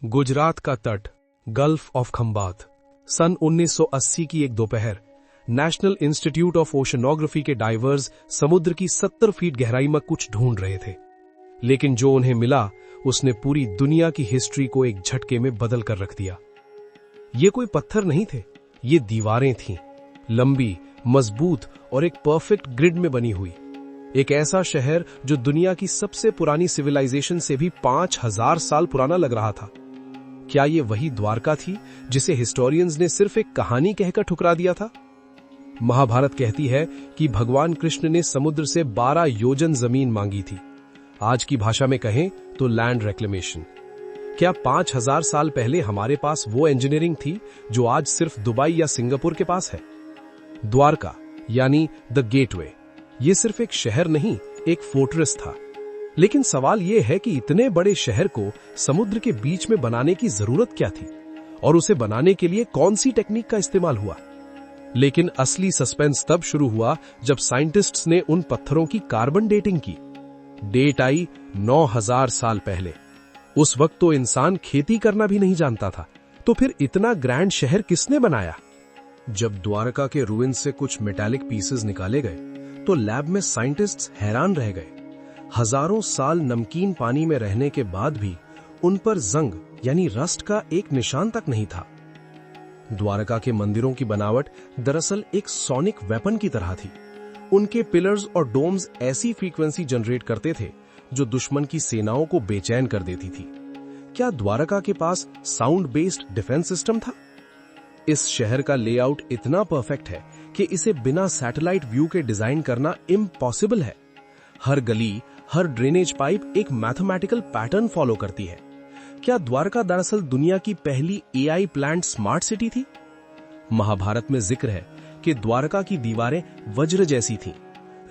गुजरात का तट, gulf of Khambhat. सन 1980 की एक दोपहर नेशनल इंस्टीट्यूट ऑफ ओशनोग्राफी के डाइवर्स समुद्र की 70 फीट गहराई में कुछ ढूंढ रहे थे, लेकिन जो उन्हें मिला उसने पूरी दुनिया की हिस्ट्री को एक झटके में बदल कर रख दिया। ये कोई पत्थर नहीं थे, ये दीवारें थीं, लंबी, मजबूत और एक परफेक्ट ग्रिड में बनी हुई। एक ऐसा शहर जो दुनिया की सबसे पुरानी सिविलाइजेशन से भी 5000 साल पुराना लग रहा था। क्या ये वही द्वारका थी जिसे हिस्टोरियंस ने सिर्फ एक कहानी कहकर ठुकरा दिया था? महाभारत कहती है कि भगवान कृष्ण ने समुद्र से 12 योजन जमीन मांगी थी। आज की भाषा में कहें तो लैंड रिक्लेमेशन। क्या 5000 साल पहले हमारे पास वो इंजीनियरिंग थी जो आज सिर्फ दुबई या सिंगापुर के पास है? द्वारका यानी द गेटवे, ये सिर्फ एक शहर नहीं, एक फोर्ट्रेस था। लेकिन सवाल यह है कि इतने बड़े शहर को समुद्र के बीच में बनाने की जरूरत क्या थी और उसे बनाने के लिए कौन सी टेक्निक का इस्तेमाल हुआ? लेकिन असली सस्पेंस तब शुरू हुआ जब साइंटिस्ट्स ने उन पत्थरों की कार्बन डेटिंग की। डेट आई 9000 साल पहले। उस वक्त तो इंसान खेती करना भी नहीं जानता था, तो फिर इतना ग्रैंड शहर किसने बनाया? जब द्वारका के रूइंस से कुछ मेटालिक पीसेस निकाले गए तो लैब में साइंटिस्ट्स हैरान रह गए। हजारों साल नमकीन पानी में रहने के बाद भी उन पर जंग यानी रस्ट का एक निशान तक नहीं था। द्वारका के मंदिरों की बनावट दरअसल एक सोनिक वेपन की तरह थी। उनके पिलर्स और डोम्स ऐसी फ्रीक्वेंसी जनरेट करते थे जो दुश्मन की सेनाओं को बेचैन कर देती थी। क्या द्वारका के पास साउंड बेस्ड डिफेंस सिस्टम था? इस शहर का लेआउट इतना परफेक्ट है कि इसे बिना सैटेलाइट व्यू के डिजाइन करना इम्पॉसिबल है। हर गली, हर ड्रेनेज पाइप एक मैथमेटिकल पैटर्न फॉलो करती है। क्या द्वारका दरअसल दुनिया की पहली एआई प्लान्ड स्मार्ट सिटी थी? महाभारत में जिक्र है कि द्वारका की दीवारें वज्र जैसी थीं।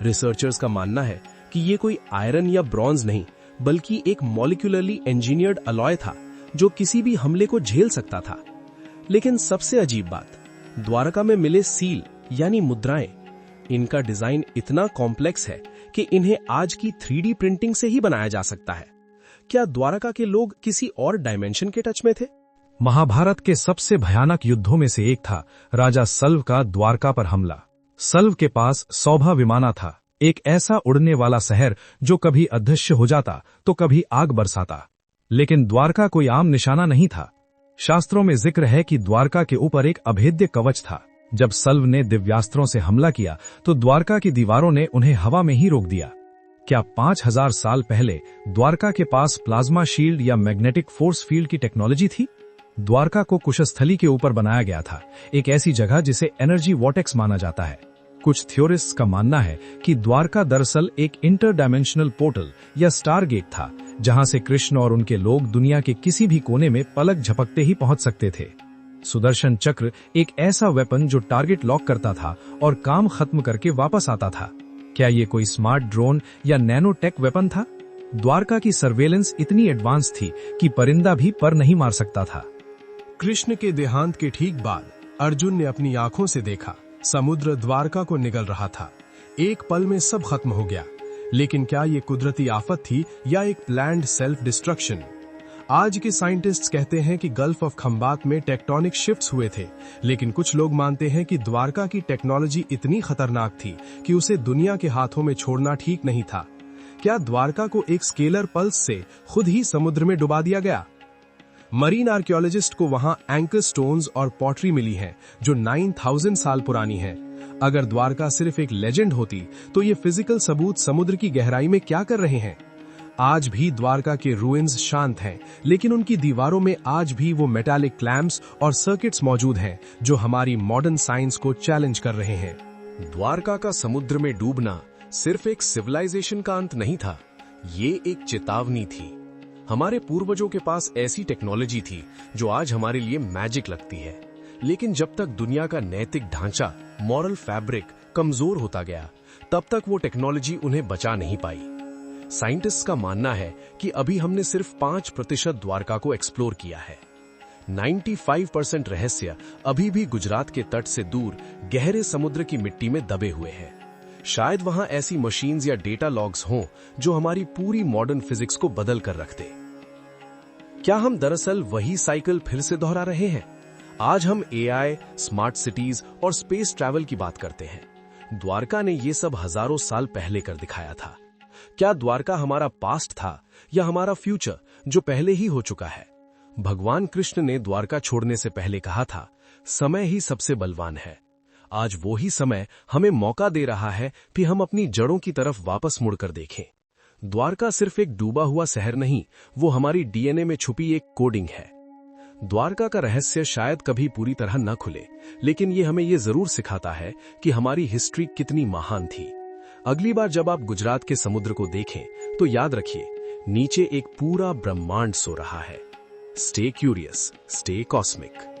रिसर्चर्स का मानना है कि ये कोई आयरन या ब्रॉन्ज नहीं, बल्कि एक मॉलिक्यूलरली इंजीनियर्ड अलॉय था जो किसी भी हमले को झेल सकता था। लेकिन सबसे अजीब बात, द्वारका में मिले सील यानी मुद्राएं, इनका डिजाइन इतना कॉम्प्लेक्स है कि इन्हें आज की 3D प्रिंटिंग से ही बनाया जा सकता है। क्या द्वारका के लोग किसी और डायमेंशन के टच में थे? महाभारत के सबसे भयानक युद्धों में से एक था राजा सल्व का द्वारका पर हमला। सल्व के पास सौभा विमाना था, एक ऐसा उड़ने वाला शहर जो कभी अदृश्य हो जाता तो कभी आग बरसाता। लेकिन द्वारका कोई आम निशाना नहीं था। शास्त्रों में जिक्र है कि द्वारका के ऊपर एक अभेद्य कवच था। जब सल्व ने दिव्यास्त्रों से हमला किया तो द्वारका की दीवारों ने उन्हें हवा में ही रोक दिया। क्या 5000 साल पहले द्वारका के पास प्लाज्मा शील्ड या मैग्नेटिक फोर्स फील्ड की टेक्नोलॉजी थी? द्वारका को कुशस्थली के ऊपर बनाया गया था, एक ऐसी जगह जिसे एनर्जी वॉर्टेक्स माना जाता है। कुछ थ्योरिस्ट्स का मानना है कि द्वारका दरअसल एक इंटर डायमेंशनल पोर्टल या स्टार गेट था, जहां से कृष्ण और उनके लोग दुनिया के किसी भी कोने में पलक झपकते ही पहुंच सकते थे। सुदर्शन चक्र एक ऐसा वेपन जो टारगेट लॉक करता था और काम खत्म करके वापस आता था। क्या ये कोई स्मार्ट ड्रोन या नैनो टेक वेपन था? द्वारका की सर्वेलेंस इतनी एडवांस थी कि परिंदा भी पर नहीं मार सकता था। कृष्ण के देहांत के ठीक बाद अर्जुन ने अपनी आंखों से देखा, समुद्र द्वारका को निगल रहा था। एक पल में सब खत्म हो गया। लेकिन क्या ये कुदरती आफत थी या एक प्लान्ड सेल्फ डिस्ट्रक्शन? आज के साइंटिस्ट्स कहते हैं कि गल्फ ऑफ खंबात में टेक्टोनिक शिफ्ट्स हुए थे, लेकिन कुछ लोग मानते हैं कि द्वारका की टेक्नोलॉजी इतनी खतरनाक थी कि उसे दुनिया के हाथों में छोड़ना ठीक नहीं था। क्या द्वारका को एक स्केलर पल्स से खुद ही समुद्र में डुबा दिया गया? मरीन आर्कियोलॉजिस्ट को वहां एंकर स्टोन्स और पॉटरी मिली है जो 9000 साल पुरानी है। अगर द्वारका सिर्फ एक लेजेंड होती तो ये फिजिकल सबूत समुद्र की गहराई में क्या कर रहे हैं? आज भी द्वारका के रूइंस शांत हैं, लेकिन उनकी दीवारों में आज भी वो मेटालिक क्लैंप्स और सर्किट्स मौजूद हैं जो हमारी मॉडर्न साइंस को चैलेंज कर रहे हैं। द्वारका का समुद्र में डूबना सिर्फ एक सिविलाइजेशन का अंत नहीं था, ये एक चेतावनी थी। हमारे पूर्वजों के पास ऐसी टेक्नोलॉजी थी जो आज हमारे लिए मैजिक लगती है, लेकिन जब तक दुनिया का नैतिक ढांचा, मॉरल फैब्रिक कमजोर होता गया, तब तक वो टेक्नोलॉजी उन्हें बचा नहीं पाई। साइंटिस्ट्स का मानना है कि अभी हमने सिर्फ 5% द्वारका को एक्सप्लोर किया है। 95% रहस्य अभी भी गुजरात के तट से दूर गहरे समुद्र की मिट्टी में दबे हुए हैं। शायद वहां ऐसी मशीन्स या डेटा लॉग्स हों जो हमारी पूरी मॉडर्न फिजिक्स को बदल कर रख दे। क्या हम दरअसल वही साइकिल फिर से दोहरा रहे हैं? आज हम एआई, स्मार्ट सिटीज और स्पेस ट्रैवल की बात करते हैं। द्वारका ने ये सब हजारों साल पहले कर दिखाया था। क्या द्वारका हमारा पास्ट था या हमारा फ्यूचर जो पहले ही हो चुका है? भगवान कृष्ण ने द्वारका छोड़ने से पहले कहा था, समय ही सबसे बलवान है। आज वो ही समय हमें मौका दे रहा है कि हम अपनी जड़ों की तरफ वापस मुड़कर देखें। द्वारका सिर्फ एक डूबा हुआ शहर नहीं, वो हमारी डीएनए में छुपी एक कोडिंग है। द्वारका का रहस्य शायद कभी पूरी तरह न खुले, लेकिन ये हमें ये जरूर सिखाता है कि हमारी हिस्ट्री कितनी महान थी। अगली बार जब आप गुजरात के समुद्र को देखें तो याद रखिए, नीचे एक पूरा ब्रह्मांड सो रहा है। Stay curious, stay cosmic.